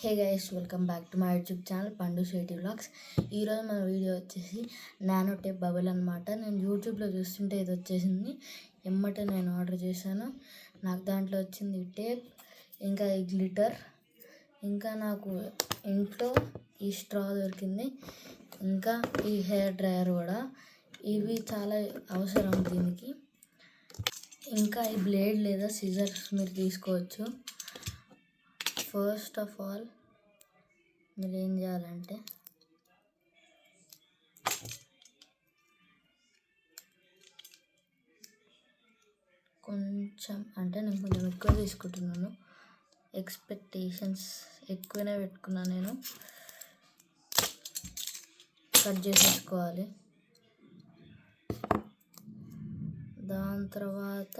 Hey guys, welcome back to my YouTube channel పండు Sweety vlogs. ఈరోజు మన video వచ్చేసి నానో టేప్ బబుల్ అనమాట. నేను యూట్యూబ్లో చూస్తుంటే ఇది వచ్చేసింది. ఎమ్మటే నేను ఆర్డర్ చేశాను. నాకు దాంట్లో వచ్చింది టేప్, ఇంకా ఈ గ్లిటర్, ఇంకా నాకు ఇంట్లో ఈ స్ట్రా దొరికింది, ఇంకా ఈ హెయిర్ డ్రయర్ కూడా. ఇవి చాలా అవసరం దీనికి. ఇంకా ఈ బ్లేడ్ లేదా సిజర్స్ మీరు తీసుకోవచ్చు. ఫస్ట్ ఆఫ్ ఆల్ మీరు ఏం చేయాలంటే నేను కొంచెం ఎక్కువ తీసుకుంటున్నాను. ఎక్స్పెక్టేషన్స్ ఎక్కువనే పెట్టుకున్నాను. నేను కట్ చేసేసుకోవాలి. దాని తర్వాత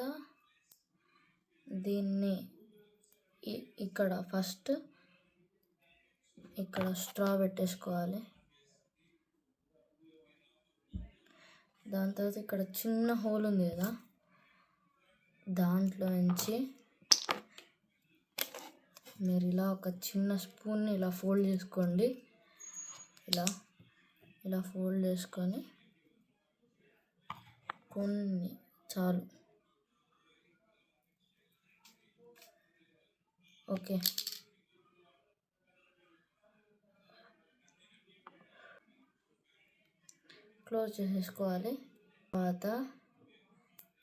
దీన్ని ఇక్కడ ఫస్ట్ ఇక్కడ స్ట్రా పెట్టేసుకోవాలి. దాని తర్వాత ఇక్కడ చిన్న హోల్ ఉంది కదా, దాంట్లో నుంచి మీరు ఇలా ఒక చిన్న స్పూన్ని ఇలా ఫోల్డ్ చేసుకోండి. ఇలా ఫోల్డ్ చేసుకొని కొన్ని చాలు. ఓకే, క్లోజ్ చేసేసుకోవాలి. తర్వాత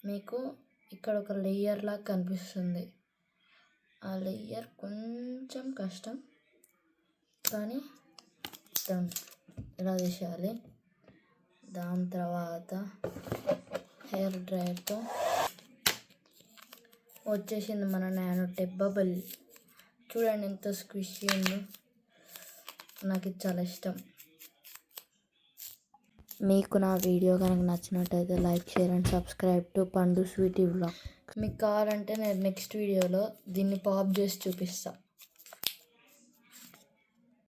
మీకు ఇక్కడ ఒక లేయర్ లాగా కనిపిస్తుంది. ఆ లేయర్ కొంచెం కష్టం, కానీ ఇలా చేసేయాలి. దాని తర్వాత హెయిర్ డ్రైయర్తో వచ్చేసింది మన నానో టేప్ బబుల్. చూడండి ఎంత స్క్విషీ ఉందో. నాకు ఇది చాలా ఇష్టం. మీకు నా వీడియో కనుక నచ్చినట్టయితే like, share and subscribe to పండు స్వీటీ వ్లాగ్. మీకు కావాలంటే నేను నెక్స్ట్ వీడియోలో దీన్ని పాప్ చేసి చూపిస్తాను.